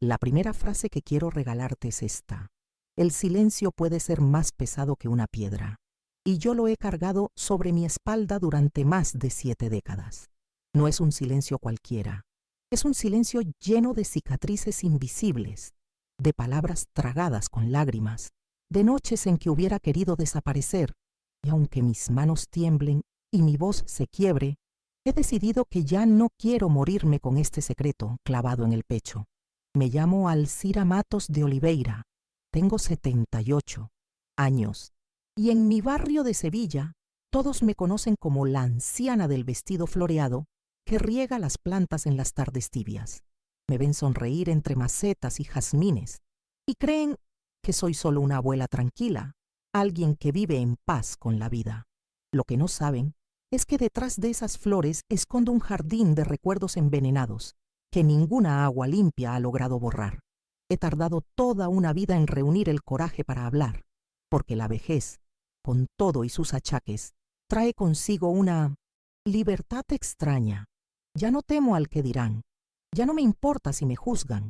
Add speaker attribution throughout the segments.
Speaker 1: La primera frase que quiero regalarte es esta. El silencio puede ser más pesado que una piedra, y yo lo he cargado sobre mi espalda durante más de 7 décadas. No es un silencio cualquiera, es un silencio lleno de cicatrices invisibles, de palabras tragadas con lágrimas, de noches en que hubiera querido desaparecer, y aunque mis manos tiemblen y mi voz se quiebre, he decidido que ya no quiero morirme con este secreto clavado en el pecho. Me llamo Alcira Matos de Oliveira, tengo 78 años, y en mi barrio de Sevilla todos me conocen como la anciana del vestido floreado que riega las plantas en las tardes tibias. Me ven sonreír entre macetas y jazmines, y creen que soy solo una abuela tranquila, alguien que vive en paz con la vida. Lo que no saben es que detrás de esas flores escondo un jardín de recuerdos envenenados que ninguna agua limpia ha logrado borrar. He tardado toda una vida en reunir el coraje para hablar, porque la vejez, con todo y sus achaques, trae consigo una libertad extraña. Ya no temo al que dirán, ya no me importa si me juzgan.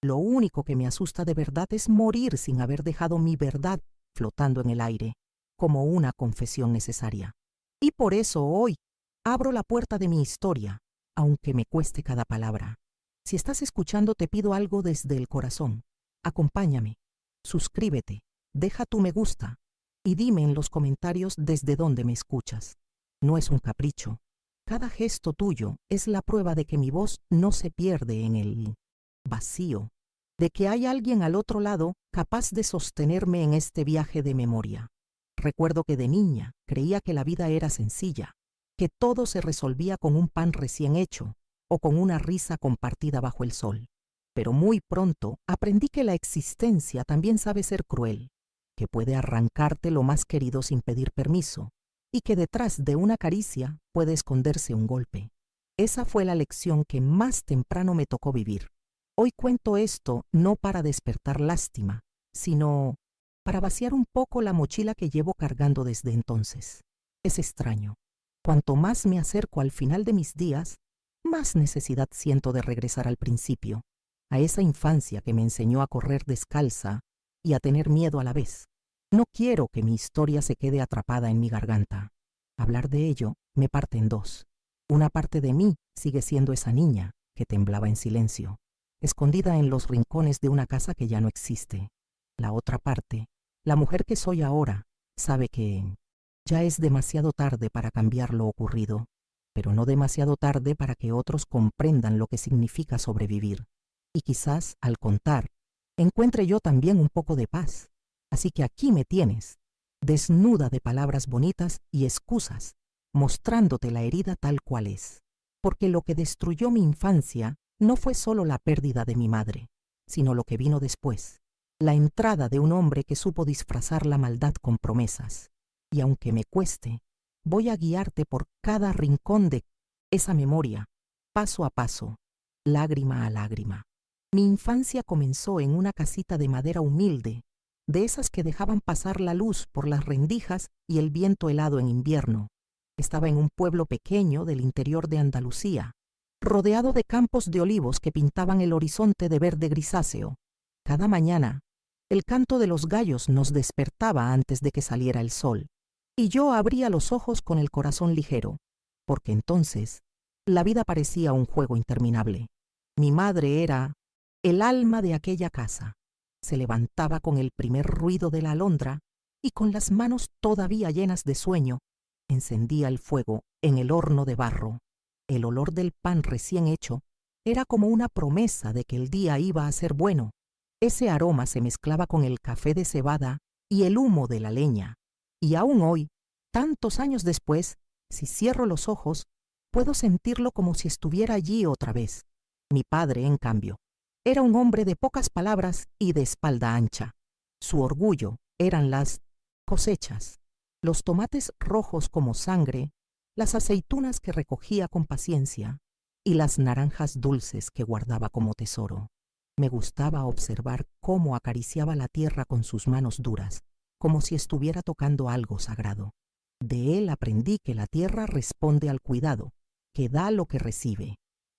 Speaker 1: Lo único que me asusta de verdad es morir sin haber dejado mi verdad flotando en el aire, como una confesión necesaria. Y por eso hoy abro la puerta de mi historia, aunque me cueste cada palabra. Si estás escuchando, te pido algo desde el corazón. Acompáñame, suscríbete, deja tu me gusta y dime en los comentarios desde dónde me escuchas. No es un capricho. Cada gesto tuyo es la prueba de que mi voz no se pierde en el vacío, de que hay alguien al otro lado capaz de sostenerme en este viaje de memoria. Recuerdo que de niña creía que la vida era sencilla, que todo se resolvía con un pan recién hecho o con una risa compartida bajo el sol. Pero muy pronto aprendí que la existencia también sabe ser cruel, que puede arrancarte lo más querido sin pedir permiso, y que detrás de una caricia puede esconderse un golpe. Esa fue la lección que más temprano me tocó vivir. Hoy cuento esto no para despertar lástima, sino para vaciar un poco la mochila que llevo cargando desde entonces. Es extraño. Cuanto más me acerco al final de mis días, más necesidad siento de regresar al principio, a esa infancia que me enseñó a correr descalza y a tener miedo a la vez. No quiero que mi historia se quede atrapada en mi garganta. Hablar de ello me parte en dos. Una parte de mí sigue siendo esa niña que temblaba en silencio, escondida en los rincones de una casa que ya no existe. La otra parte, la mujer que soy ahora, sabe que ya es demasiado tarde para cambiar lo ocurrido, pero no demasiado tarde para que otros comprendan lo que significa sobrevivir. Y quizás, al contar, encuentre yo también un poco de paz. Así que aquí me tienes, desnuda de palabras bonitas y excusas, mostrándote la herida tal cual es. Porque lo que destruyó mi infancia no fue solo la pérdida de mi madre, sino lo que vino después, la entrada de un hombre que supo disfrazar la maldad con promesas. Y aunque me cueste, voy a guiarte por cada rincón de esa memoria, paso a paso, lágrima a lágrima. Mi infancia comenzó en una casita de madera humilde, de esas que dejaban pasar la luz por las rendijas y el viento helado en invierno. Estaba en un pueblo pequeño del interior de Andalucía, rodeado de campos de olivos que pintaban el horizonte de verde grisáceo. Cada mañana, el canto de los gallos nos despertaba antes de que saliera el sol, y yo abría los ojos con el corazón ligero, porque entonces la vida parecía un juego interminable. Mi madre era el alma de aquella casa. Se levantaba con el primer ruido de la alondra y con las manos todavía llenas de sueño, encendía el fuego en el horno de barro. El olor del pan recién hecho era como una promesa de que el día iba a ser bueno. Ese aroma se mezclaba con el café de cebada y el humo de la leña. Y aún hoy, tantos años después, si cierro los ojos, puedo sentirlo como si estuviera allí otra vez. Mi padre, en cambio, era un hombre de pocas palabras y de espalda ancha. Su orgullo eran las cosechas, los tomates rojos como sangre, las aceitunas que recogía con paciencia y las naranjas dulces que guardaba como tesoro. Me gustaba observar cómo acariciaba la tierra con sus manos duras, como si estuviera tocando algo sagrado. De él aprendí que la tierra responde al cuidado, que da lo que recibe.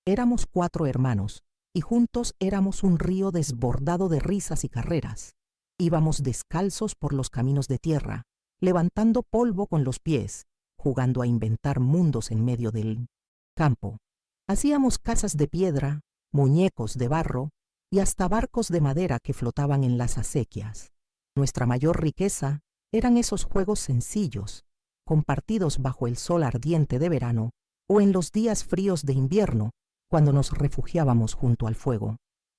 Speaker 1: Éramos 4 hermanos, y juntos éramos un río desbordado de risas y carreras. Íbamos descalzos por los caminos de tierra, levantando polvo con los pies, jugando a inventar mundos en medio del campo. Hacíamos casas de piedra, muñecos de barro y hasta barcos de madera que flotaban en las acequias. Nuestra mayor riqueza eran esos juegos sencillos, compartidos bajo el sol ardiente de verano o en los días fríos de invierno, cuando nos refugiábamos junto al fuego.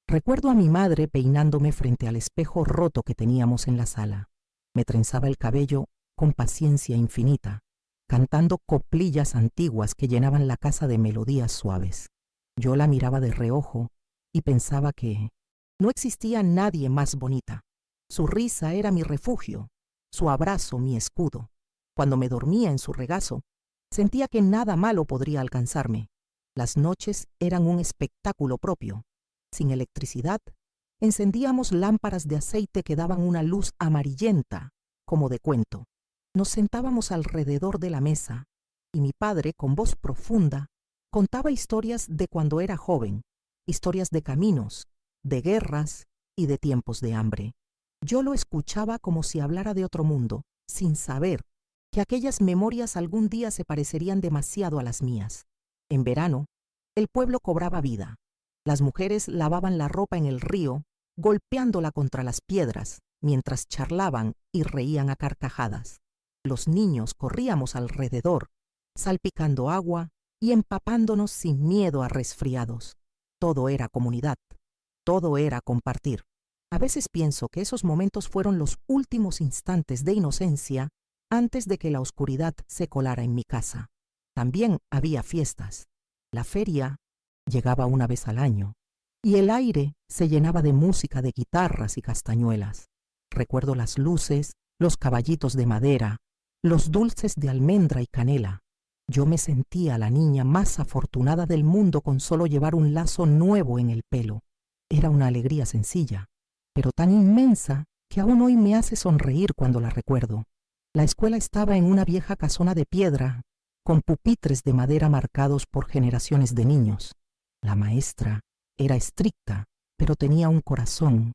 Speaker 1: Recuerdo a mi madre peinándome frente al espejo roto que teníamos en la sala. Me trenzaba el cabello con paciencia infinita, cantando coplillas antiguas que llenaban la casa de melodías suaves. Yo la miraba de reojo y pensaba que no existía nadie más bonita. Su risa era mi refugio, su abrazo mi escudo. Cuando me dormía en su regazo, sentía que nada malo podría alcanzarme. Las noches eran un espectáculo propio. Sin electricidad, encendíamos lámparas de aceite que daban una luz amarillenta, como de cuento. Nos sentábamos alrededor de la mesa y mi padre, con voz profunda, contaba historias de cuando era joven, historias de caminos, de guerras y de tiempos de hambre. Yo lo escuchaba como si hablara de otro mundo, sin saber que aquellas memorias algún día se parecerían demasiado a las mías. En verano, el pueblo cobraba vida. Las mujeres lavaban la ropa en el río, golpeándola contra las piedras, mientras charlaban y reían a carcajadas. Los niños corríamos alrededor, salpicando agua y empapándonos sin miedo a resfriados. Todo era comunidad, todo era compartir. A veces pienso que esos momentos fueron los últimos instantes de inocencia antes de que la oscuridad se colara en mi casa. También había fiestas. La feria llegaba una vez al año y el aire se llenaba de música de guitarras y castañuelas. Recuerdo las luces, los caballitos de madera, los dulces de almendra y canela. Yo me sentía la niña más afortunada del mundo con solo llevar un lazo nuevo en el pelo. Era una alegría sencilla, pero tan inmensa que aún hoy me hace sonreír cuando la recuerdo. La escuela estaba en una vieja casona de piedra, con pupitres de madera marcados por generaciones de niños. La maestra era estricta, pero tenía un corazón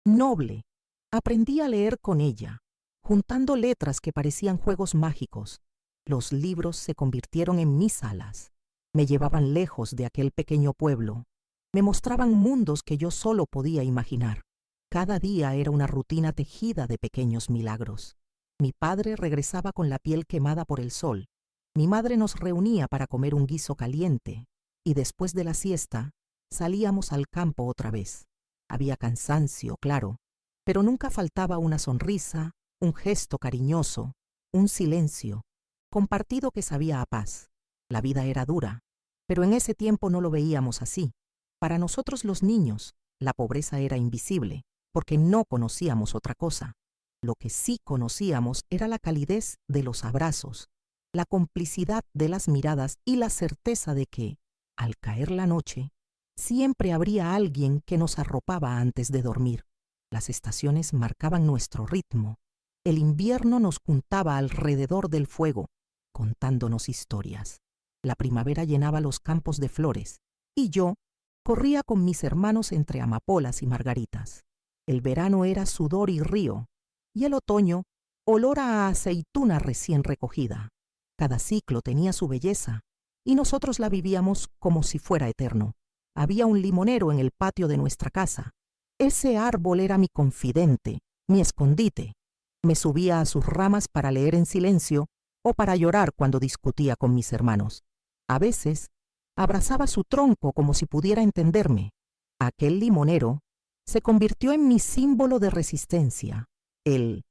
Speaker 1: noble. Aprendí a leer con ella, juntando letras que parecían juegos mágicos. Los libros se convirtieron en mis alas. Me llevaban lejos de aquel pequeño pueblo. Me mostraban mundos que yo solo podía imaginar. Cada día era una rutina tejida de pequeños milagros. Mi padre regresaba con la piel quemada por el sol. Mi madre nos reunía para comer un guiso caliente y después de la siesta salíamos al campo otra vez. Había cansancio, claro, pero nunca faltaba una sonrisa, un gesto cariñoso, un silencio compartido que sabía a paz. La vida era dura, pero en ese tiempo no lo veíamos así. Para nosotros los niños, la pobreza era invisible, porque no conocíamos otra cosa. Lo que sí conocíamos era la calidez de los abrazos, la complicidad de las miradas y la certeza de que, al caer la noche, siempre habría alguien que nos arropaba antes de dormir. Las estaciones marcaban nuestro ritmo. El invierno nos juntaba alrededor del fuego, contándonos historias. La primavera llenaba los campos de flores, y yo corría con mis hermanos entre amapolas y margaritas. El verano era sudor y río, y el otoño, olor a aceituna recién recogida. Cada ciclo tenía su belleza, y nosotros la vivíamos como si fuera eterno. Había un limonero en el patio de nuestra casa. Ese árbol era mi confidente, mi escondite. Me subía a sus ramas para leer en silencio o para llorar cuando discutía con mis hermanos. A veces, abrazaba su tronco como si pudiera entenderme. Aquel limonero se convirtió en mi símbolo de resistencia, el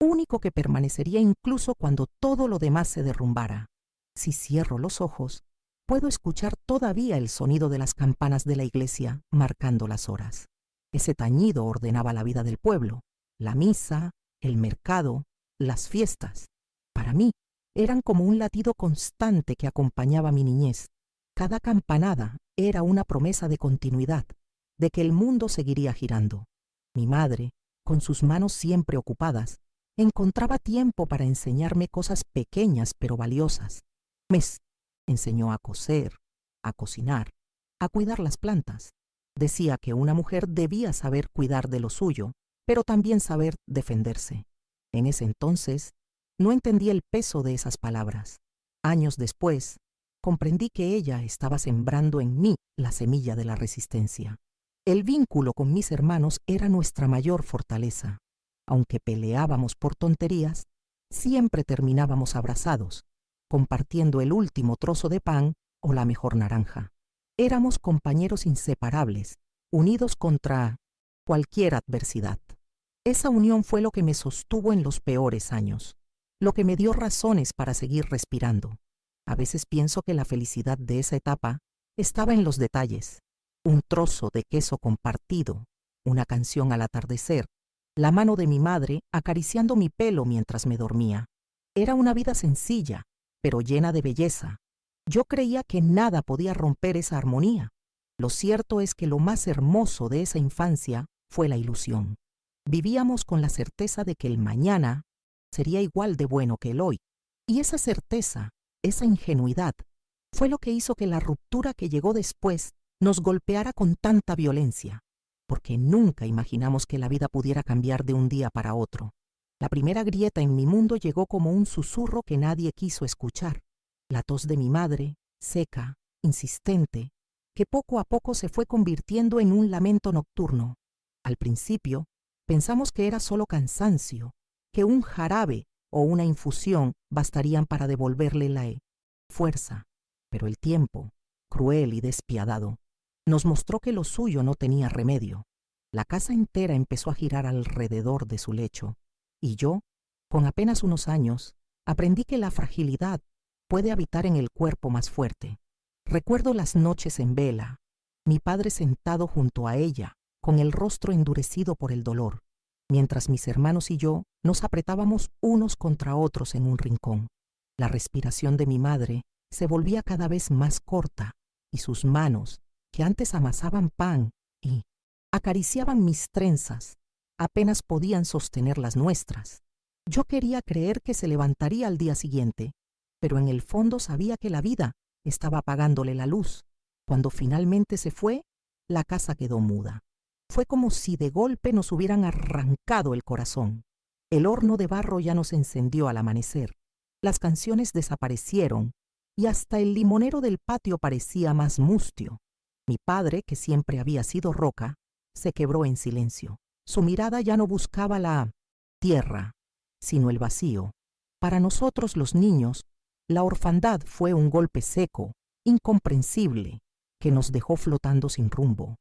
Speaker 1: único que permanecería incluso cuando todo lo demás se derrumbara. Si cierro los ojos, puedo escuchar todavía el sonido de las campanas de la iglesia marcando las horas. Ese tañido ordenaba la vida del pueblo, la misa, el mercado, las fiestas. Para mí, eran como un latido constante que acompañaba mi niñez. Cada campanada era una promesa de continuidad, de que el mundo seguiría girando. Mi madre, con sus manos siempre ocupadas, encontraba tiempo para enseñarme cosas pequeñas pero valiosas. Me enseñó a coser, a cocinar, a cuidar las plantas. Decía que una mujer debía saber cuidar de lo suyo, pero también saber defenderse. En ese entonces, no entendí el peso de esas palabras. Años después, comprendí que ella estaba sembrando en mí la semilla de la resistencia. El vínculo con mis hermanos era nuestra mayor fortaleza. Aunque peleábamos por tonterías, siempre terminábamos abrazados, compartiendo el último trozo de pan o la mejor naranja. Éramos compañeros inseparables, unidos contra cualquier adversidad. Esa unión fue lo que me sostuvo en los peores años, lo que me dio razones para seguir respirando. A veces pienso que la felicidad de esa etapa estaba en los detalles: un trozo de queso compartido, una canción al atardecer, la mano de mi madre acariciando mi pelo mientras me dormía. Era una vida sencilla, pero llena de belleza. Yo creía que nada podía romper esa armonía. Lo cierto es que lo más hermoso de esa infancia fue la ilusión. Vivíamos con la certeza de que el mañana sería igual de bueno que el hoy. Y esa certeza, esa ingenuidad, fue lo que hizo que la ruptura que llegó después nos golpeara con tanta violencia, porque nunca imaginamos que la vida pudiera cambiar de un día para otro. La primera grieta en mi mundo llegó como un susurro que nadie quiso escuchar. La tos de mi madre, seca, insistente, que poco a poco se fue convirtiendo en un lamento nocturno. Al principio, pensamos que era solo cansancio, que un jarabe o una infusión bastarían para devolverle la fuerza. Pero el tiempo, cruel y despiadado, nos mostró que lo suyo no tenía remedio. La casa entera empezó a girar alrededor de su lecho, y yo, con apenas unos años, aprendí que la fragilidad puede habitar en el cuerpo más fuerte. Recuerdo las noches en vela, mi padre sentado junto a ella, con el rostro endurecido por el dolor, mientras mis hermanos y yo nos apretábamos unos contra otros en un rincón. La respiración de mi madre se volvía cada vez más corta, y sus manos, que antes amasaban pan y acariciaban mis trenzas, apenas podían sostener las nuestras. Yo quería creer que se levantaría al día siguiente, pero en el fondo sabía que la vida estaba apagándole la luz. Cuando finalmente se fue, la casa quedó muda. Fue como si de golpe nos hubieran arrancado el corazón. El horno de barro ya no se encendió al amanecer. Las canciones desaparecieron y hasta el limonero del patio parecía más mustio. Mi padre, que siempre había sido roca, se quebró en silencio. Su mirada ya no buscaba la tierra, sino el vacío. Para nosotros los niños, la orfandad fue un golpe seco, incomprensible, que nos dejó flotando sin rumbo.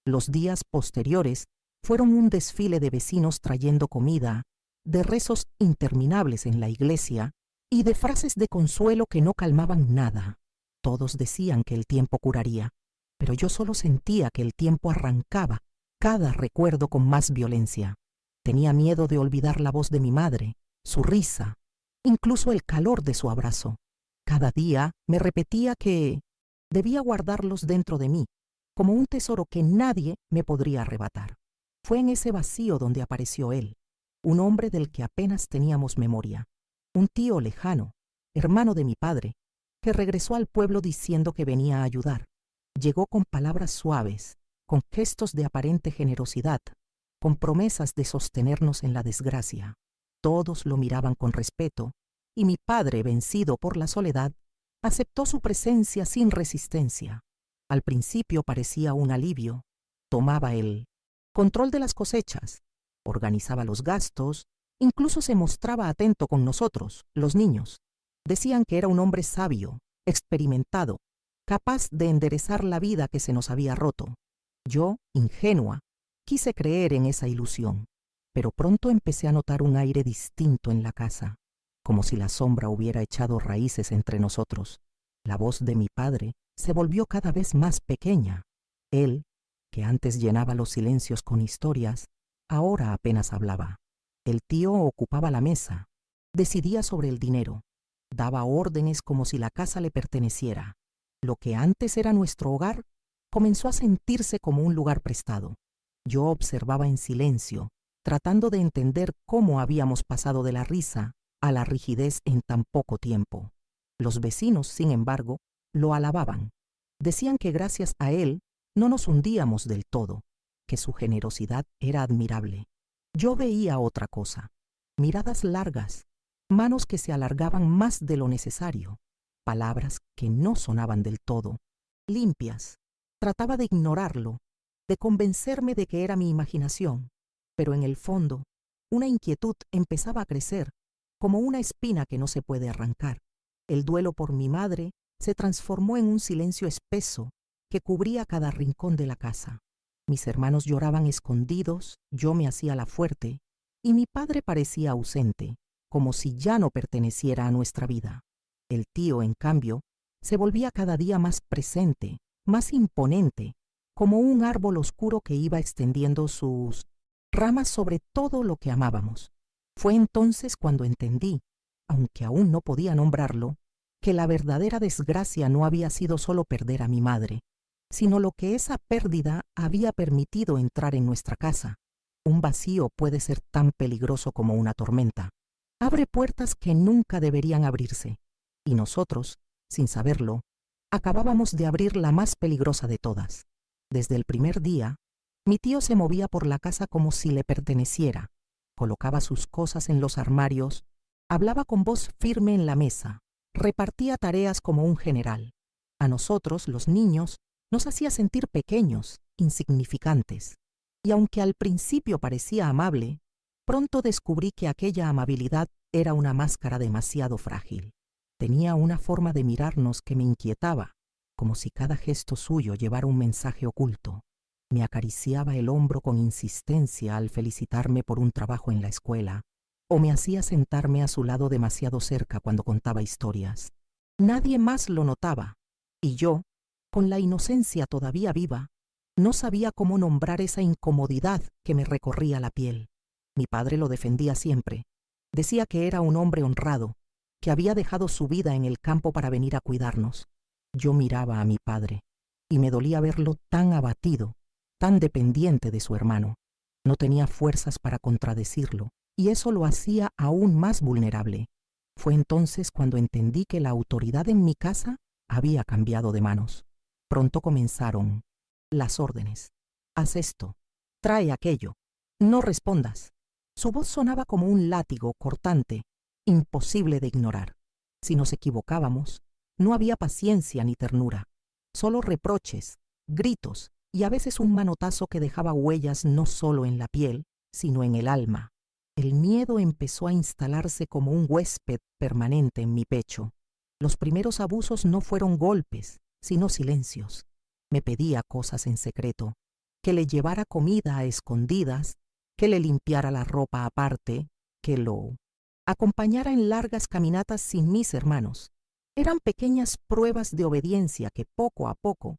Speaker 1: Los días posteriores fueron un desfile de vecinos trayendo comida, de rezos interminables en la iglesia y de frases de consuelo que no calmaban nada. Todos decían que el tiempo curaría, pero yo solo sentía que el tiempo arrancaba cada recuerdo con más violencia. Tenía miedo de olvidar la voz de mi madre, su risa, incluso el calor de su abrazo. Cada día me repetía que debía guardarlos dentro de mí, como un tesoro que nadie me podría arrebatar. Fue en ese vacío donde apareció él, un hombre del que apenas teníamos memoria, un tío lejano, hermano de mi padre, que regresó al pueblo diciendo que venía a ayudar. Llegó con palabras suaves, con gestos de aparente generosidad, con promesas de sostenernos en la desgracia. Todos lo miraban con respeto, y mi padre, vencido por la soledad, aceptó su presencia sin resistencia. Al principio parecía un alivio. Tomaba el control de las cosechas, organizaba los gastos, incluso se mostraba atento con nosotros, los niños. Decían que era un hombre sabio, experimentado, capaz de enderezar la vida que se nos había roto. Yo, ingenua, quise creer en esa ilusión, pero pronto empecé a notar un aire distinto en la casa, como si la sombra hubiera echado raíces entre nosotros. La voz de mi padre se volvió cada vez más pequeña. Él, que antes llenaba los silencios con historias, ahora apenas hablaba. El tío ocupaba la mesa, decidía sobre el dinero, daba órdenes como si la casa le perteneciera. Lo que antes era nuestro hogar comenzó a sentirse como un lugar prestado. Yo observaba en silencio, tratando de entender cómo habíamos pasado de la risa a la rigidez en tan poco tiempo. Los vecinos, sin embargo, lo alababan. Decían que gracias a él No nos hundíamos del todo, que su generosidad era admirable. Yo veía otra cosa: miradas largas, manos que se alargaban más de lo necesario, palabras que no sonaban del todo, limpias. Trataba de ignorarlo, de convencerme de que era mi imaginación, pero en el fondo, una inquietud empezaba a crecer, como una espina que no se puede arrancar. El duelo por mi madre se transformó en un silencio espeso que cubría cada rincón de la casa. Mis hermanos lloraban escondidos, yo me hacía la fuerte, y mi padre parecía ausente, como si ya no perteneciera a nuestra vida. El tío, en cambio, se volvía cada día más presente, más imponente, como un árbol oscuro que iba extendiendo sus ramas sobre todo lo que amábamos. Fue entonces cuando entendí, aunque aún no podía nombrarlo, que la verdadera desgracia no había sido solo perder a mi madre, sino lo que esa pérdida había permitido entrar en nuestra casa. Un vacío puede ser tan peligroso como una tormenta. Abre puertas que nunca deberían abrirse, y nosotros, sin saberlo, acabábamos de abrir la más peligrosa de todas. Desde el primer día, mi tío se movía por la casa como si le perteneciera, colocaba sus cosas en los armarios, hablaba con voz firme en la mesa, repartía tareas como un general. A nosotros, los niños, nos hacía sentir pequeños, insignificantes, y aunque al principio parecía amable, pronto descubrí que aquella amabilidad era una máscara demasiado frágil. Tenía una forma de mirarnos que me inquietaba, como si cada gesto suyo llevara un mensaje oculto. Me acariciaba el hombro con insistencia al felicitarme por un trabajo en la escuela, o me hacía sentarme a su lado demasiado cerca cuando contaba historias. Nadie más lo notaba, y yo, con la inocencia todavía viva, no sabía cómo nombrar esa incomodidad que me recorría la piel. Mi padre lo defendía siempre. Decía que era un hombre honrado, que había dejado su vida en el campo para venir a cuidarnos. Yo miraba a mi padre, y me dolía verlo tan abatido, tan dependiente de su hermano. No tenía fuerzas para contradecirlo, y eso lo hacía aún más vulnerable. Fue entonces cuando entendí que la autoridad en mi casa había cambiado de manos. Pronto comenzaron las órdenes. Haz esto, trae aquello, no respondas. Su voz sonaba como un látigo cortante, imposible de ignorar. Si nos equivocábamos, no había paciencia ni ternura, solo reproches, gritos y a veces un manotazo que dejaba huellas no solo en la piel, sino en el alma. El miedo empezó a instalarse como un huésped permanente en mi pecho. Los primeros abusos no fueron golpes, sino silencios. Me pedía cosas en secreto, que le llevara comida a escondidas, que le limpiara la ropa aparte, que lo acompañara en largas caminatas sin mis hermanos. Eran pequeñas pruebas de obediencia que poco a poco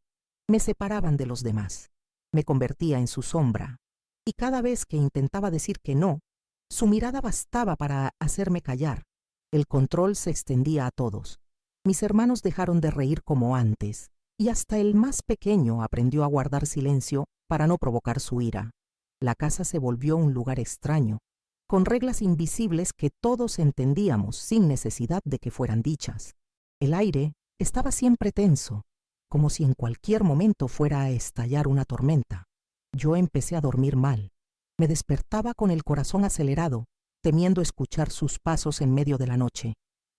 Speaker 1: me separaban de los demás. Me convertía en su sombra, y cada vez que intentaba decir que no, su mirada bastaba para hacerme callar. El control se extendía a todos. Mis hermanos dejaron de reír como antes, y hasta el más pequeño aprendió a guardar silencio para no provocar su ira. La casa se volvió un lugar extraño, con reglas invisibles que todos entendíamos sin necesidad de que fueran dichas. El aire estaba siempre tenso, como si en cualquier momento fuera a estallar una tormenta. Yo empecé a dormir mal. Me despertaba con el corazón acelerado, temiendo escuchar sus pasos en medio de la noche.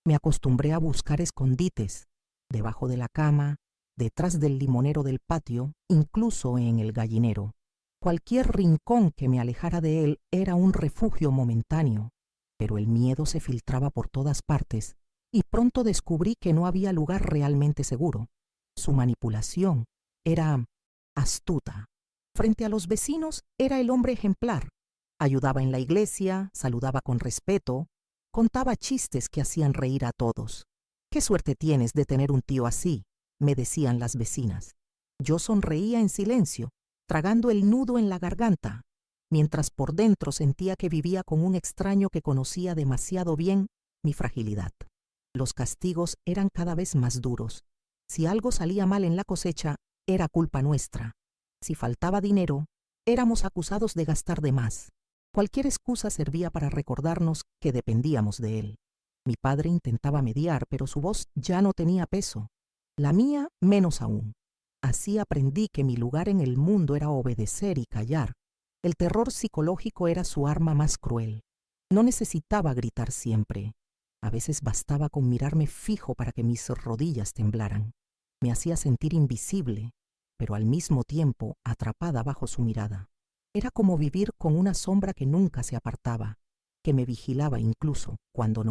Speaker 1: Me acostumbré a buscar escondites, debajo de la cama, detrás del limonero del patio, incluso en el gallinero. Cualquier rincón que me alejara de él era un refugio momentáneo, pero el miedo se filtraba por todas partes y pronto descubrí que no había lugar realmente seguro. Su manipulación era astuta. Frente a los vecinos era el hombre ejemplar. Ayudaba en la iglesia, saludaba con respeto, contaba chistes que hacían reír a todos. «Qué suerte tienes de tener un tío así», me decían las vecinas. Yo sonreía en silencio, tragando el nudo en la garganta, mientras por dentro sentía que vivía con un extraño que conocía demasiado bien mi fragilidad. Los castigos eran cada vez más duros. Si algo salía mal en la cosecha, era culpa nuestra. Si faltaba dinero, éramos acusados de gastar de más. Cualquier excusa servía para recordarnos que dependíamos de él. Mi padre intentaba mediar, pero su voz ya no tenía peso. La mía menos aún. Así aprendí que mi lugar en el mundo era obedecer y callar. El terror psicológico era su arma más cruel. No necesitaba gritar siempre. A veces bastaba con mirarme fijo para que mis rodillas temblaran. Me hacía sentir invisible, pero al mismo tiempo atrapada bajo su mirada. Era como vivir con una sombra que nunca se apartaba, que me vigilaba incluso cuando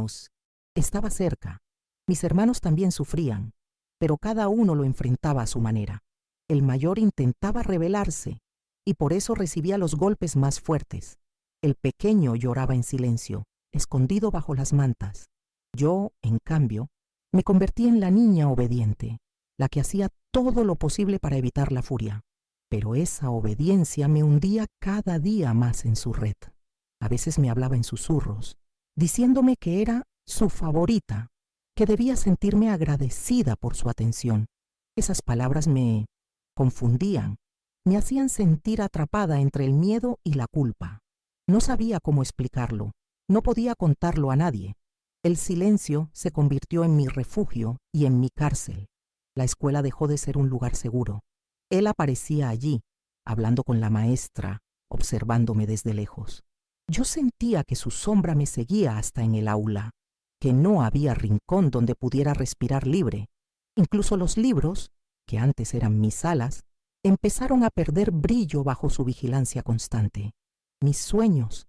Speaker 1: estaba cerca. Mis hermanos también sufrían, pero cada uno lo enfrentaba a su manera. El mayor intentaba rebelarse y por eso recibía los golpes más fuertes. El pequeño lloraba en silencio, escondido bajo las mantas. Yo, en cambio, me convertí en la niña obediente, la que hacía todo lo posible para evitar la furia. Pero esa obediencia me hundía cada día más en su red. A veces me hablaba en susurros, diciéndome que era su favorita, que debía sentirme agradecida por su atención. Esas palabras me confundían, me hacían sentir atrapada entre el miedo y la culpa. No sabía cómo explicarlo, no podía contarlo a nadie. El silencio se convirtió en mi refugio y en mi cárcel. La escuela dejó de ser un lugar seguro. Él aparecía allí, hablando con la maestra, observándome desde lejos. Yo sentía que su sombra me seguía hasta en el aula, que no había rincón donde pudiera respirar libre. Incluso los libros, que antes eran mis alas, empezaron a perder brillo bajo su vigilancia constante. Mis sueños,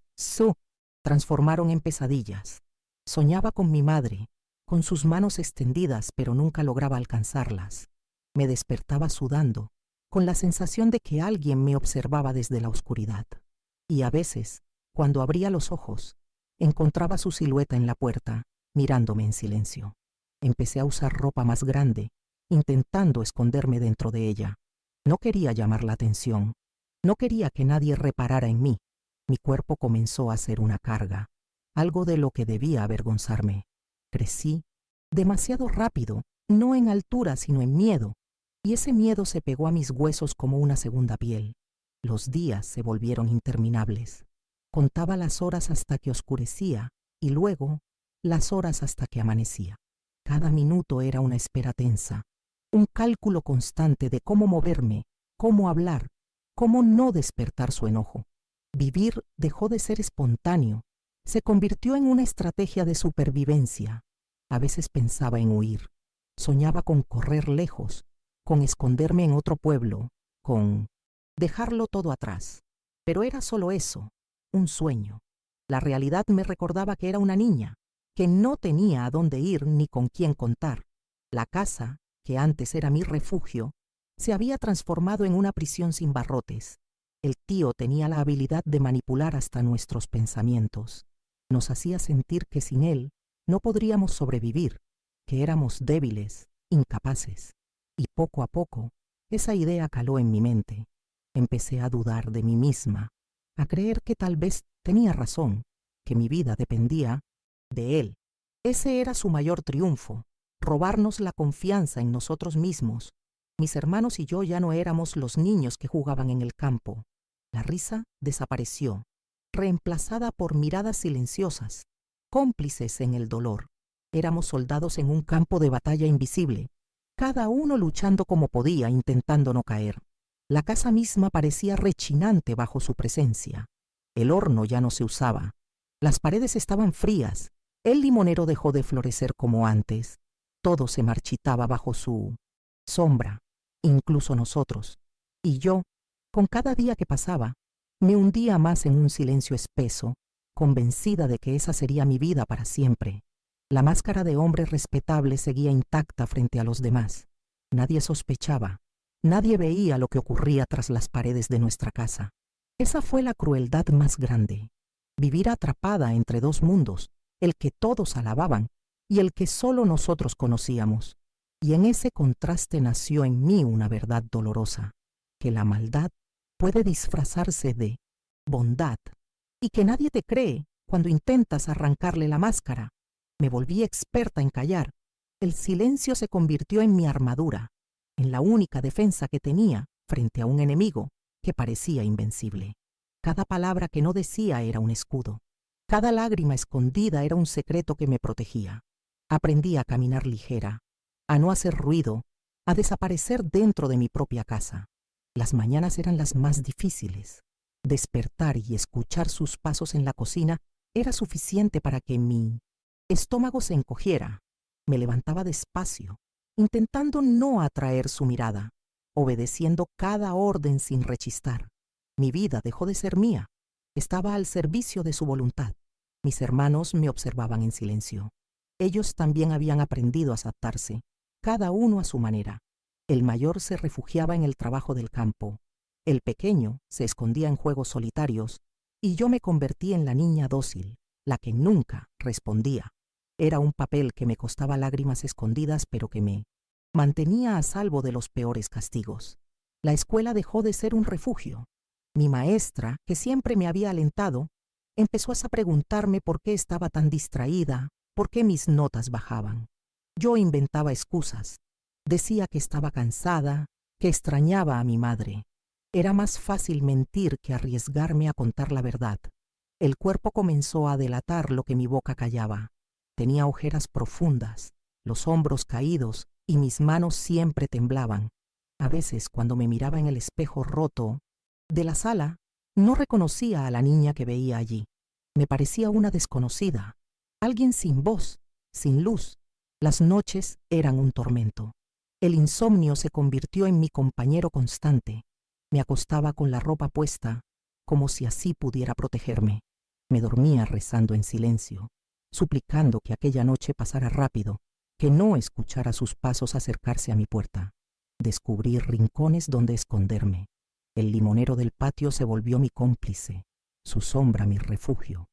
Speaker 1: transformaron en pesadillas. Soñaba con mi madre, con sus manos extendidas, pero nunca lograba alcanzarlas. Me despertaba sudando, con la sensación de que alguien me observaba desde la oscuridad. Y a veces, cuando abría los ojos, encontraba su silueta en la puerta, mirándome en silencio. Empecé a usar ropa más grande, intentando esconderme dentro de ella. No quería llamar la atención. No quería que nadie reparara en mí. Mi cuerpo comenzó a ser una carga, algo de lo que debía avergonzarme. Crecí demasiado rápido, no en altura, sino en miedo, y ese miedo se pegó a mis huesos como una segunda piel. Los días se volvieron interminables. Contaba las horas hasta que oscurecía y luego las horas hasta que amanecía. Cada minuto era una espera tensa, un cálculo constante de cómo moverme, cómo hablar, cómo no despertar su enojo. Vivir dejó de ser espontáneo, se convirtió en una estrategia de supervivencia. A veces pensaba en huir, soñaba con correr lejos, con esconderme en otro pueblo, con dejarlo todo atrás. Pero era solo eso, un sueño. La realidad me recordaba que era una niña, que no tenía a dónde ir ni con quién contar. La casa, que antes era mi refugio, se había transformado en una prisión sin barrotes. El tío tenía la habilidad de manipular hasta nuestros pensamientos. Nos hacía sentir que sin él no podríamos sobrevivir, que éramos débiles, incapaces. Y poco a poco, esa idea caló en mi mente. Empecé a dudar de mí misma, a creer que tal vez tenía razón, que mi vida dependía de él. Ese era su mayor triunfo, robarnos la confianza en nosotros mismos. Mis hermanos y yo ya no éramos los niños que jugaban en el campo. La risa desapareció, reemplazada por miradas silenciosas, cómplices en el dolor. Éramos soldados en un campo de batalla invisible, cada uno luchando como podía, intentando no caer. La casa misma parecía rechinante bajo su presencia. El horno ya no se usaba. Las paredes estaban frías. El limonero dejó de florecer como antes. Todo se marchitaba bajo su sombra, incluso nosotros. Y yo, con cada día que pasaba, me hundía más en un silencio espeso, convencida de que esa sería mi vida para siempre. La máscara de hombre respetable seguía intacta frente a los demás. Nadie sospechaba, nadie veía lo que ocurría tras las paredes de nuestra casa. Esa fue la crueldad más grande. Vivir atrapada entre dos mundos, el que todos alababan y el que solo nosotros conocíamos. Y en ese contraste nació en mí una verdad dolorosa, que la maldad puede disfrazarse de bondad y que nadie te cree cuando intentas arrancarle la máscara. Me volví experta en callar. El silencio se convirtió en mi armadura, en la única defensa que tenía frente a un enemigo que parecía invencible. Cada palabra que no decía era un escudo. Cada lágrima escondida era un secreto que me protegía. Aprendí a caminar ligera, a no hacer ruido, a desaparecer dentro de mi propia casa. Las mañanas eran las más difíciles. Despertar y escuchar sus pasos en la cocina era suficiente para que mi estómago se encogiera. Me levantaba despacio, intentando no atraer su mirada, obedeciendo cada orden sin rechistar. Mi vida dejó de ser mía. Estaba al servicio de su voluntad. Mis hermanos me observaban en silencio. Ellos también habían aprendido a adaptarse, cada uno a su manera. El mayor se refugiaba en el trabajo del campo. El pequeño se escondía en juegos solitarios y yo me convertí en la niña dócil, la que nunca respondía. Era un papel que me costaba lágrimas escondidas, pero que me mantenía a salvo de los peores castigos. La escuela dejó de ser un refugio. Mi maestra, que siempre me había alentado, empezó a preguntarme por qué estaba tan distraída, por qué mis notas bajaban. Yo inventaba excusas. Decía que estaba cansada, que extrañaba a mi madre. Era más fácil mentir que arriesgarme a contar la verdad. El cuerpo comenzó a delatar lo que mi boca callaba. Tenía ojeras profundas, los hombros caídos y mis manos siempre temblaban. A veces, cuando me miraba en el espejo roto de la sala, no reconocía a la niña que veía allí. Me parecía una desconocida, alguien sin voz, sin luz. Las noches eran un tormento. El insomnio se convirtió en mi compañero constante. Me acostaba con la ropa puesta, como si así pudiera protegerme. Me dormía rezando en silencio, suplicando que aquella noche pasara rápido, que no escuchara sus pasos acercarse a mi puerta. Descubrí rincones donde esconderme. El limonero del patio se volvió mi cómplice, su sombra mi refugio.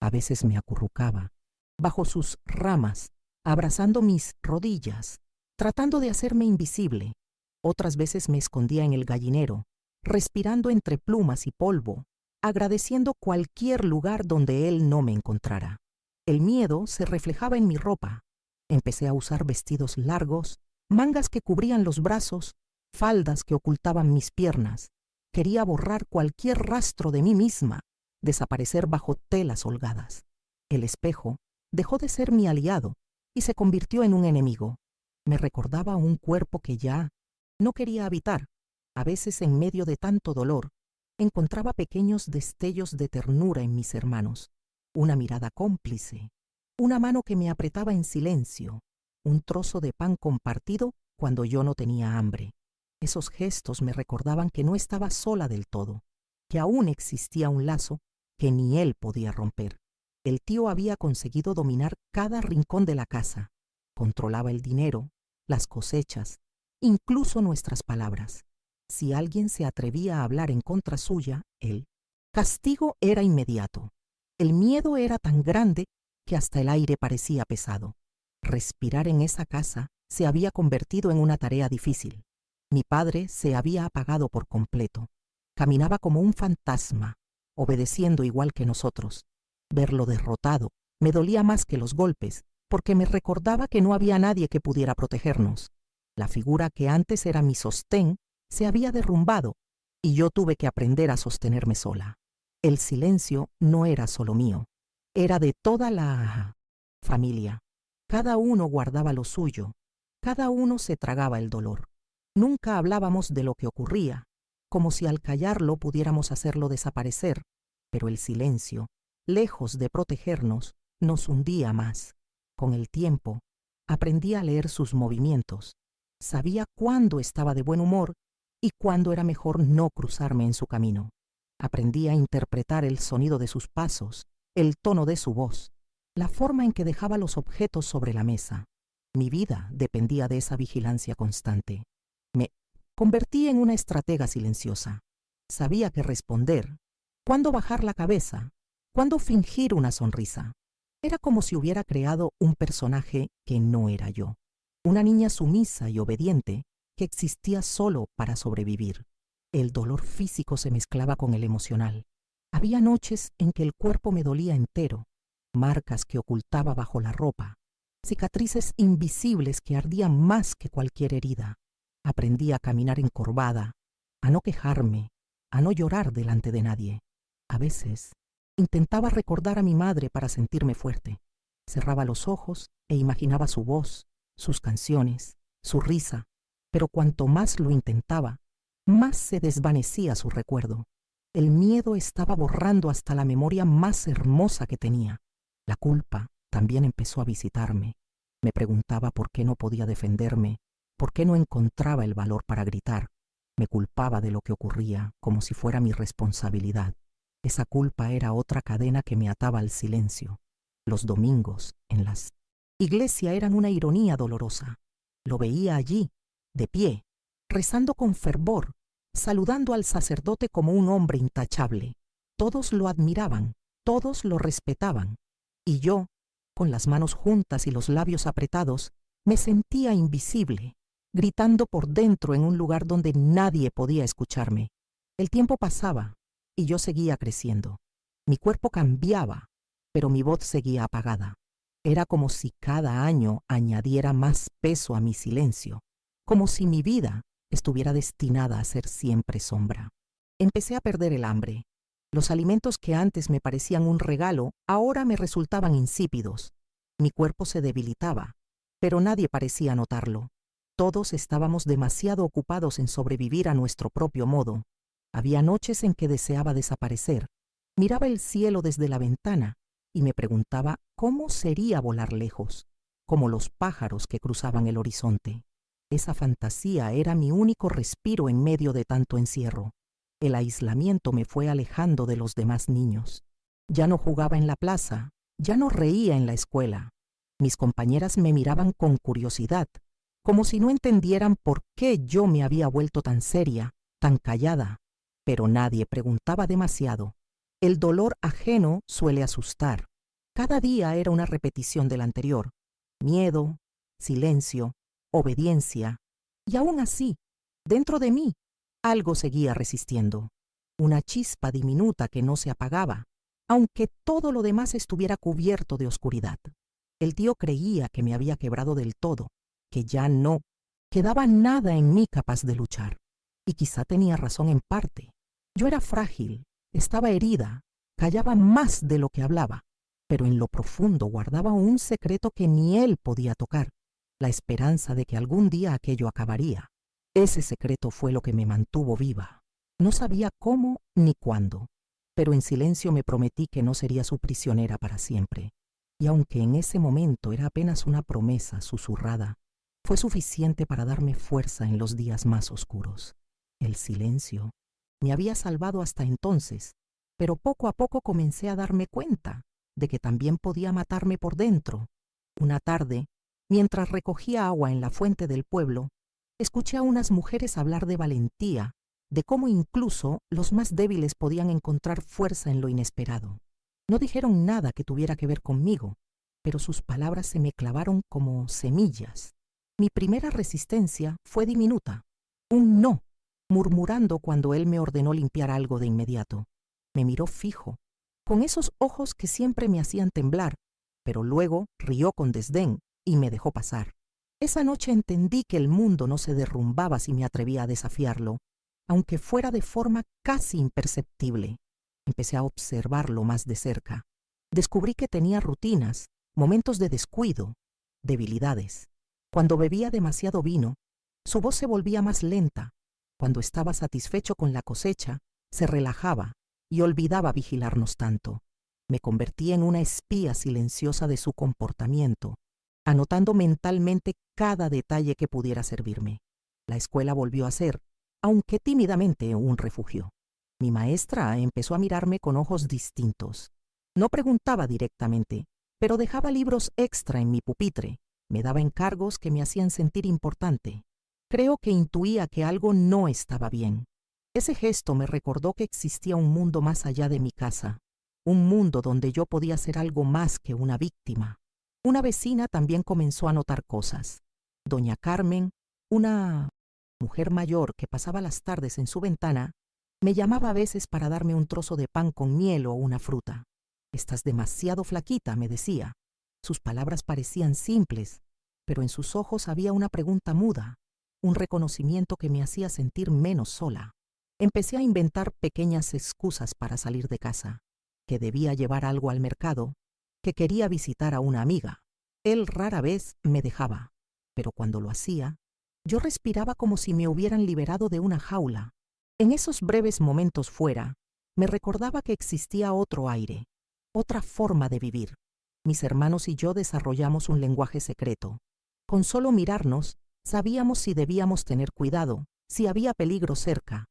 Speaker 1: A veces me acurrucaba, bajo sus ramas, abrazando mis rodillas, tratando de hacerme invisible. Otras veces me escondía en el gallinero, respirando entre plumas y polvo, agradeciendo cualquier lugar donde él no me encontrara. El miedo se reflejaba en mi ropa. Empecé a usar vestidos largos, mangas que cubrían los brazos, faldas que ocultaban mis piernas. Quería borrar cualquier rastro de mí misma, desaparecer bajo telas holgadas. El espejo dejó de ser mi aliado y se convirtió en un enemigo. Me recordaba un cuerpo que ya no quería habitar. A veces, en medio de tanto dolor, encontraba pequeños destellos de ternura en mis hermanos, una mirada cómplice, una mano que me apretaba en silencio, un trozo de pan compartido cuando yo no tenía hambre. Esos gestos me recordaban que no estaba sola del todo, que aún existía un lazo que ni él podía romper. El tío había conseguido dominar cada rincón de la casa, controlaba el dinero, las cosechas, incluso nuestras palabras. Si alguien se atrevía a hablar en contra suya, el castigo era inmediato. El miedo era tan grande que hasta el aire parecía pesado. Respirar en esa casa se había convertido en una tarea difícil. Mi padre se había apagado por completo. Caminaba como un fantasma, obedeciendo igual que nosotros. Verlo derrotado me dolía más que los golpes, porque me recordaba que no había nadie que pudiera protegernos. La figura que antes era mi sostén se había derrumbado y yo tuve que aprender a sostenerme sola. El silencio no era solo mío, era de toda la familia. Cada uno guardaba lo suyo, cada uno se tragaba el dolor. Nunca hablábamos de lo que ocurría, como si al callarlo pudiéramos hacerlo desaparecer, pero el silencio, lejos de protegernos, nos hundía más. Con el tiempo, aprendí a leer sus movimientos. Sabía cuándo estaba de buen humor y cuándo era mejor no cruzarme en su camino. Aprendí a interpretar el sonido de sus pasos, el tono de su voz, la forma en que dejaba los objetos sobre la mesa. Mi vida dependía de esa vigilancia constante. Me convertí en una estratega silenciosa. Sabía qué responder, cuándo bajar la cabeza, cuándo fingir una sonrisa. Era como si hubiera creado un personaje que no era yo. Una niña sumisa y obediente que existía solo para sobrevivir. El dolor físico se mezclaba con el emocional. Había noches en que el cuerpo me dolía entero, marcas que ocultaba bajo la ropa, cicatrices invisibles que ardían más que cualquier herida. Aprendí a caminar encorvada, a no quejarme, a no llorar delante de nadie. A veces intentaba recordar a mi madre para sentirme fuerte. Cerraba los ojos e imaginaba su voz, sus canciones, su risa. pero cuanto más lo intentaba, más se desvanecía su recuerdo. El miedo estaba borrando hasta la memoria más hermosa que tenía. La culpa también empezó a visitarme. Me preguntaba por qué no podía defenderme, por qué no encontraba el valor para gritar. Me culpaba de lo que ocurría, como si fuera mi responsabilidad. Esa culpa era otra cadena que me ataba al silencio. Los domingos, en la iglesia, eran una ironía dolorosa. Lo veía allí, de pie, rezando con fervor, saludando al sacerdote como un hombre intachable. Todos lo admiraban, todos lo respetaban, y yo, con las manos juntas y los labios apretados, me sentía invisible, gritando por dentro en un lugar donde nadie podía escucharme. El tiempo pasaba y yo seguía creciendo. Mi cuerpo cambiaba, pero mi voz seguía apagada. Era como si cada año añadiera más peso a mi silencio, como si mi vida estuviera destinada a ser siempre sombra. Empecé a perder el hambre. Los alimentos que antes me parecían un regalo, ahora me resultaban insípidos. Mi cuerpo se debilitaba, pero nadie parecía notarlo. Todos estábamos demasiado ocupados en sobrevivir a nuestro propio modo. Había noches en que deseaba desaparecer. Miraba el cielo desde la ventana y me preguntaba cómo sería volar lejos, como los pájaros que cruzaban el horizonte. Esa fantasía era mi único respiro en medio de tanto encierro. El aislamiento me fue alejando de los demás niños. Ya no jugaba en la plaza, ya no reía en la escuela. Mis compañeras me miraban con curiosidad, como si no entendieran por qué yo me había vuelto tan seria, tan callada. Pero nadie preguntaba demasiado. El dolor ajeno suele asustar. Cada día era una repetición del anterior. Miedo, silencio, obediencia. Y aún así, dentro de mí, algo seguía resistiendo. Una chispa diminuta que no se apagaba, aunque todo lo demás estuviera cubierto de oscuridad. El tío creía que me había quebrado del todo, que ya no quedaba nada en mí capaz de luchar. Y quizá tenía razón en parte. Yo era frágil, estaba herida, callaba más de lo que hablaba, pero en lo profundo guardaba un secreto que ni él podía tocar, la esperanza de que algún día aquello acabaría. Ese secreto fue lo que me mantuvo viva. No sabía cómo ni cuándo, pero en silencio me prometí que no sería su prisionera para siempre. Y aunque en ese momento era apenas una promesa susurrada, fue suficiente para darme fuerza en los días más oscuros. El silencio me había salvado hasta entonces, pero poco a poco comencé a darme cuenta de que también podía matarme por dentro. Una tarde, mientras recogía agua en la fuente del pueblo, escuché a unas mujeres hablar de valentía, de cómo incluso los más débiles podían encontrar fuerza en lo inesperado. No dijeron nada que tuviera que ver conmigo, pero sus palabras se me clavaron como semillas. Mi primera resistencia fue diminuta, un no, murmurando cuando él me ordenó limpiar algo de inmediato. Me miró fijo, con esos ojos que siempre me hacían temblar, pero luego rió con desdén y me dejó pasar. Esa noche entendí que el mundo no se derrumbaba si me atrevía a desafiarlo, aunque fuera de forma casi imperceptible. Empecé a observarlo más de cerca. Descubrí que tenía rutinas, momentos de descuido, debilidades. Cuando bebía demasiado vino, su voz se volvía más lenta. Cuando estaba satisfecho con la cosecha, se relajaba y olvidaba vigilarnos tanto. Me convertí en una espía silenciosa de su comportamiento, anotando mentalmente cada detalle que pudiera servirme. La escuela volvió a ser, aunque tímidamente, un refugio. Mi maestra empezó a mirarme con ojos distintos. No preguntaba directamente, pero dejaba libros extra en mi pupitre. Me daba encargos que me hacían sentir importante. Creo que intuía que algo no estaba bien. Ese gesto me recordó que existía un mundo más allá de mi casa, un mundo donde yo podía ser algo más que una víctima. Una vecina también comenzó a notar cosas. Doña Carmen, una mujer mayor que pasaba las tardes en su ventana, me llamaba a veces para darme un trozo de pan con miel o una fruta. «Estás demasiado flaquita», me decía. Sus palabras parecían simples, pero en sus ojos había una pregunta muda, un reconocimiento que me hacía sentir menos sola. Empecé a inventar pequeñas excusas para salir de casa, que debía llevar algo al mercado, que quería visitar a una amiga. Él rara vez me dejaba, pero cuando lo hacía, Yo respiraba como si me hubieran liberado de una jaula. En esos breves momentos fuera, me recordaba que existía otro aire, otra forma de vivir. Mis hermanos y yo desarrollamos un lenguaje secreto. Con solo mirarnos, sabíamos si debíamos tener cuidado, si había peligro cerca,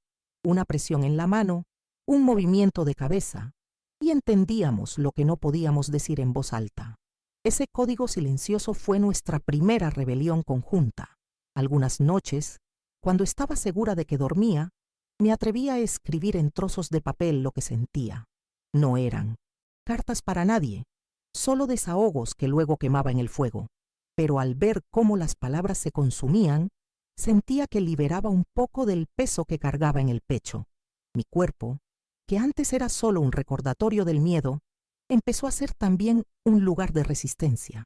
Speaker 1: una presión en la mano, un movimiento de cabeza, y entendíamos lo que no podíamos decir en voz alta. Ese código silencioso fue nuestra primera rebelión conjunta. Algunas noches, cuando estaba segura de que dormía, me atrevía a escribir en trozos de papel lo que sentía. No eran cartas para nadie, solo desahogos que luego quemaba en el fuego. Pero al ver cómo las palabras se consumían, sentía que liberaba un poco del peso que cargaba en el pecho. Mi cuerpo, que antes era solo un recordatorio del miedo, empezó a ser también un lugar de resistencia.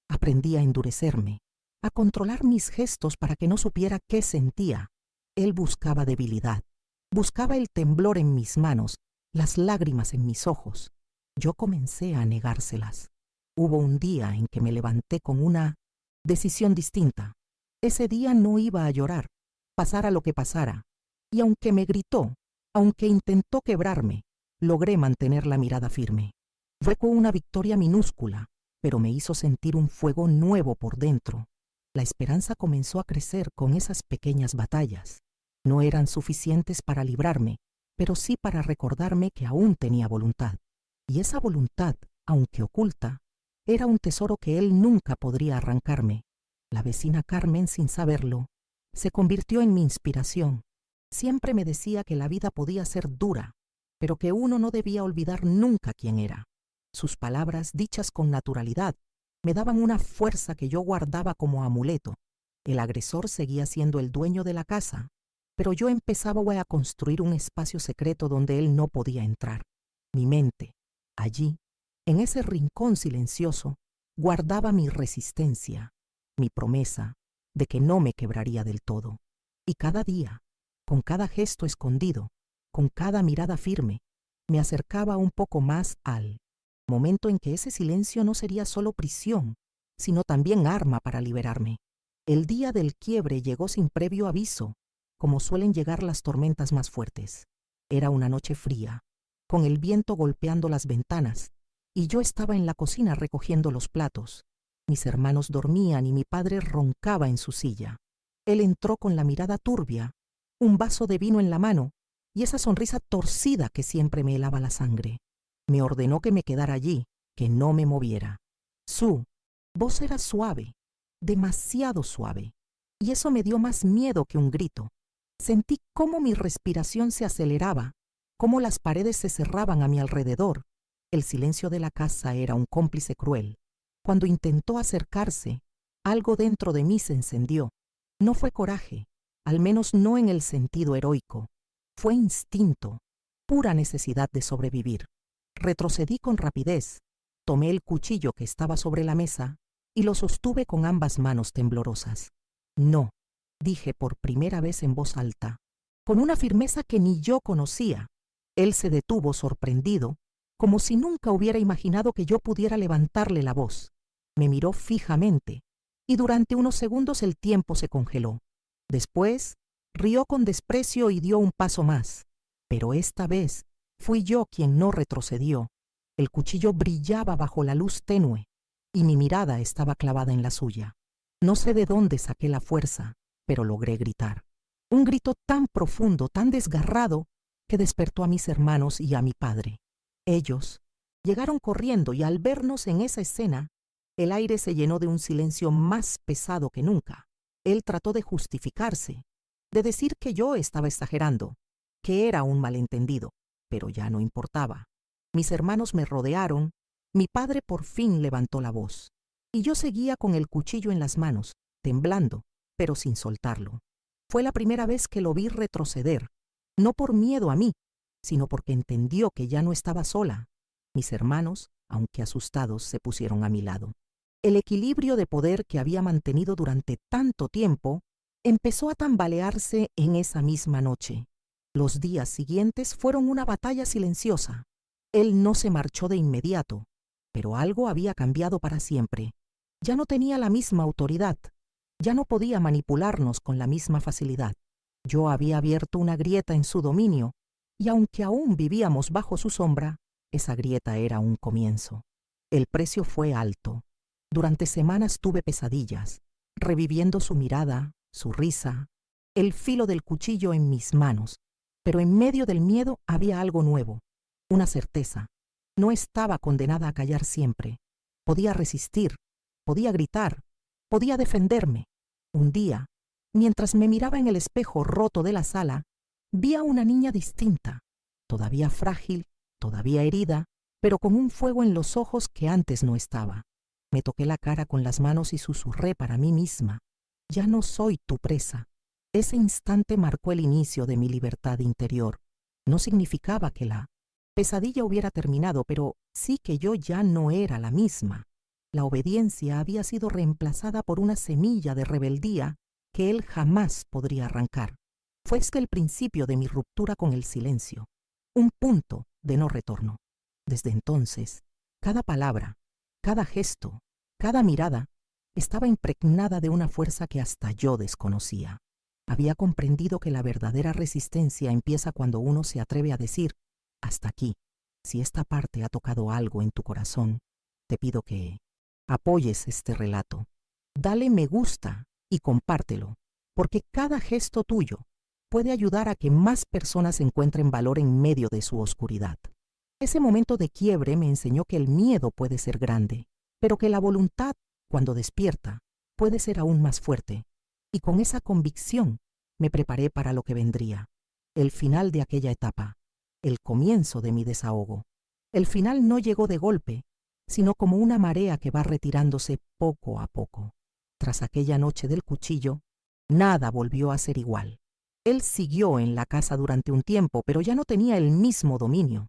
Speaker 1: Aprendí a endurecerme, a controlar mis gestos para que no supiera qué sentía. Él buscaba debilidad, buscaba el temblor en mis manos, las lágrimas en mis ojos. Yo comencé a negárselas. Hubo un día en que me levanté con una decisión distinta. Ese día no iba a llorar, pasara lo que pasara. Y aunque me gritó, aunque intentó quebrarme, logré mantener la mirada firme. Fue con una victoria minúscula, pero me hizo sentir un fuego nuevo por dentro. La esperanza comenzó a crecer con esas pequeñas batallas. No eran suficientes para librarme, pero sí para recordarme que aún tenía voluntad. Y esa voluntad, aunque oculta, era un tesoro que él nunca podría arrancarme. La vecina Carmen, sin saberlo, se convirtió en mi inspiración. Siempre me decía que la vida podía ser dura, pero que uno no debía olvidar nunca quién era. Sus palabras, dichas con naturalidad, me daban una fuerza que yo guardaba como amuleto. El agresor seguía siendo el dueño de la casa, pero yo empezaba a construir un espacio secreto donde él no podía entrar. Mi mente, allí, en ese rincón silencioso, guardaba mi resistencia, mi promesa de que no me quebraría del todo. Y cada día, con cada gesto escondido, con cada mirada firme, me acercaba un poco más al momento en que ese silencio no sería solo prisión, sino también arma para liberarme. El día del quiebre llegó sin previo aviso, como suelen llegar las tormentas más fuertes. Era una noche fría, con el viento golpeando las ventanas, y yo estaba en la cocina recogiendo los platos. Mis hermanos dormían y mi padre roncaba en su silla. Él entró con la mirada turbia, un vaso de vino en la mano y esa sonrisa torcida que siempre me helaba la sangre. Me ordenó que me quedara allí, que no me moviera. Su voz era suave, demasiado suave, y eso me dio más miedo que un grito. Sentí cómo mi respiración se aceleraba, cómo las paredes se cerraban a mi alrededor. El silencio de la casa era un cómplice cruel. Cuando intentó acercarse, algo dentro de mí se encendió. No fue coraje, al menos no en el sentido heroico. Fue instinto, pura necesidad de sobrevivir. Retrocedí con rapidez, tomé el cuchillo que estaba sobre la mesa y lo sostuve con ambas manos temblorosas. No, dije por primera vez en voz alta, con una firmeza que ni yo conocía. Él se detuvo sorprendido, como si nunca hubiera imaginado que yo pudiera levantarle la voz. Me miró fijamente, y durante unos segundos el tiempo se congeló. Después, rió con desprecio y dio un paso más. Pero esta vez fui yo quien no retrocedió. El cuchillo brillaba bajo la luz tenue, y mi mirada estaba clavada en la suya. No sé de dónde saqué la fuerza, pero logré gritar. Un grito tan profundo, tan desgarrado, que despertó a mis hermanos y a mi padre. Ellos llegaron corriendo y al vernos en esa escena, el aire se llenó de un silencio más pesado que nunca. Él trató de justificarse, de decir que yo estaba exagerando, que era un malentendido, pero ya no importaba. Mis hermanos me rodearon, mi padre por fin levantó la voz, y yo seguía con el cuchillo en las manos, temblando, pero sin soltarlo. Fue la primera vez que lo vi retroceder, no por miedo a mí, sino porque entendió que ya no estaba sola. Mis hermanos, aunque asustados, se pusieron a mi lado. El equilibrio de poder que había mantenido durante tanto tiempo empezó a tambalearse en esa misma noche. Los días siguientes fueron una batalla silenciosa. Él no se marchó de inmediato, pero algo había cambiado para siempre. Ya no tenía la misma autoridad. Ya no podía manipularnos con la misma facilidad. Yo había abierto una grieta en su dominio, y aunque aún vivíamos bajo su sombra, esa grieta era un comienzo. El precio fue alto. Durante semanas tuve pesadillas, reviviendo su mirada, su risa, el filo del cuchillo en mis manos. Pero en medio del miedo había algo nuevo, una certeza. No estaba condenada a callar siempre. Podía resistir, podía gritar, podía defenderme. Un día, mientras me miraba en el espejo roto de la sala, vi a una niña distinta, todavía frágil, todavía herida, pero con un fuego en los ojos que antes no estaba. Me toqué la cara con las manos y susurré para mí misma: ya no soy tu presa. Ese instante marcó el inicio de mi libertad interior. No significaba que la pesadilla hubiera terminado, pero sí que yo ya no era la misma. La obediencia había sido reemplazada por una semilla de rebeldía que él jamás podría arrancar. Fue el principio de mi ruptura con el silencio, un punto de no retorno. Desde entonces, cada palabra, cada gesto, cada mirada estaba impregnada de una fuerza que hasta yo desconocía. Había comprendido que la verdadera resistencia empieza cuando uno se atreve a decir: hasta aquí. Si esta parte ha tocado algo en tu corazón, te pido que apoyes este relato. Dale me gusta y compártelo, porque cada gesto tuyo puede ayudar a que más personas encuentren valor en medio de su oscuridad. Ese momento de quiebre me enseñó que el miedo puede ser grande, pero que la voluntad, cuando despierta, puede ser aún más fuerte. Y con esa convicción me preparé para lo que vendría, el final de aquella etapa, el comienzo de mi desahogo. El final no llegó de golpe, sino como una marea que va retirándose poco a poco. Tras aquella noche del cuchillo, nada volvió a ser igual. Él siguió en la casa durante un tiempo, pero ya no tenía el mismo dominio.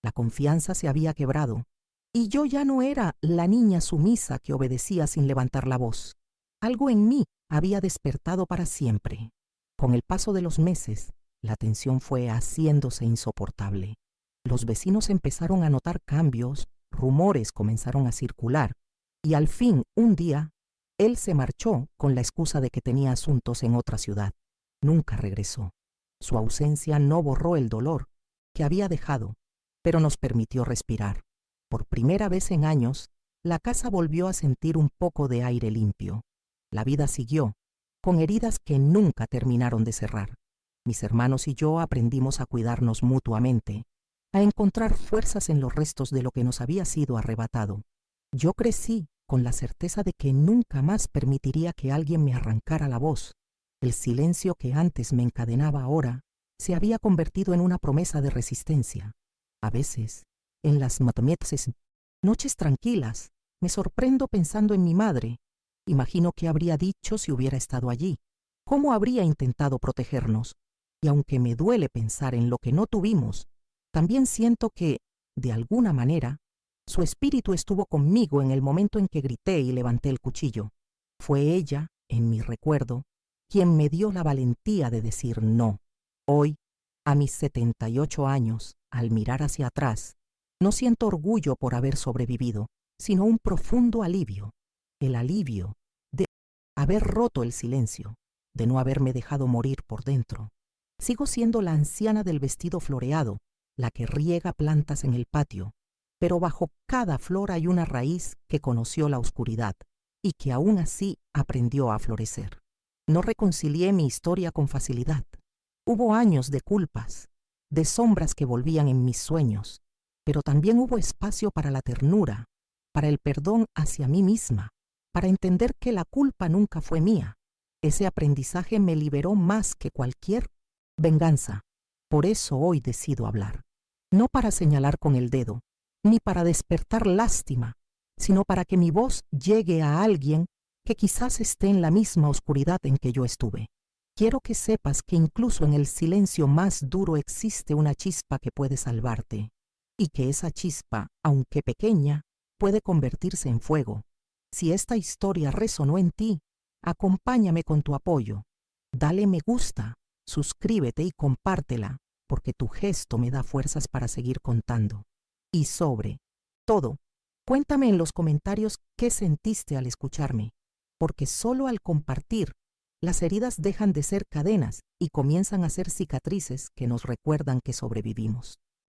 Speaker 1: La confianza se había quebrado, y yo ya no era la niña sumisa que obedecía sin levantar la voz. Algo en mí había despertado para siempre. Con el paso de los meses, la tensión fue haciéndose insoportable. Los vecinos empezaron a notar cambios, rumores comenzaron a circular, y al fin, un día, él se marchó con la excusa de que tenía asuntos en otra ciudad. Nunca regresó. Su ausencia no borró el dolor que había dejado, pero nos permitió respirar. Por primera vez en años, la casa volvió a sentir un poco de aire limpio. La vida siguió, con heridas que nunca terminaron de cerrar. Mis hermanos y yo aprendimos a cuidarnos mutuamente, a encontrar fuerzas en los restos de lo que nos había sido arrebatado. Yo crecí con la certeza de que nunca más permitiría que alguien me arrancara la voz. El silencio que antes me encadenaba ahora se había convertido en una promesa de resistencia. A veces, en las noches tranquilas, me sorprendo pensando en mi madre. Imagino qué habría dicho si hubiera estado allí, cómo habría intentado protegernos. Y aunque me duele pensar en lo que no tuvimos, también siento que, de alguna manera, su espíritu estuvo conmigo en el momento en que grité y levanté el cuchillo. Fue ella, en mi recuerdo, quien me dio la valentía de decir no. Hoy, a mis 78 años, al mirar hacia atrás, no siento orgullo por haber sobrevivido, sino un profundo alivio. El alivio de haber roto el silencio, de no haberme dejado morir por dentro. Sigo siendo la anciana del vestido floreado, la que riega plantas en el patio, pero bajo cada flor hay una raíz que conoció la oscuridad y que aún así aprendió a florecer. No reconcilié mi historia con facilidad. Hubo años de culpas, de sombras que volvían en mis sueños, pero también hubo espacio para la ternura, para el perdón hacia mí misma, para entender que la culpa nunca fue mía. Ese aprendizaje me liberó más que cualquier venganza. Por eso hoy decido hablar, no para señalar con el dedo, ni para despertar lástima, sino para que mi voz llegue a alguien que quizás esté en la misma oscuridad en que yo estuve. Quiero que sepas que incluso en el silencio más duro existe una chispa que puede salvarte, y que esa chispa, aunque pequeña, puede convertirse en fuego. Si esta historia resonó en ti, acompáñame con tu apoyo. Dale me gusta, suscríbete y compártela, porque tu gesto me da fuerzas para seguir contando. Y sobre todo, cuéntame en los comentarios qué sentiste al escucharme. porque solo al compartir, las heridas dejan de ser cadenas y comienzan a ser cicatrices que nos recuerdan que sobrevivimos.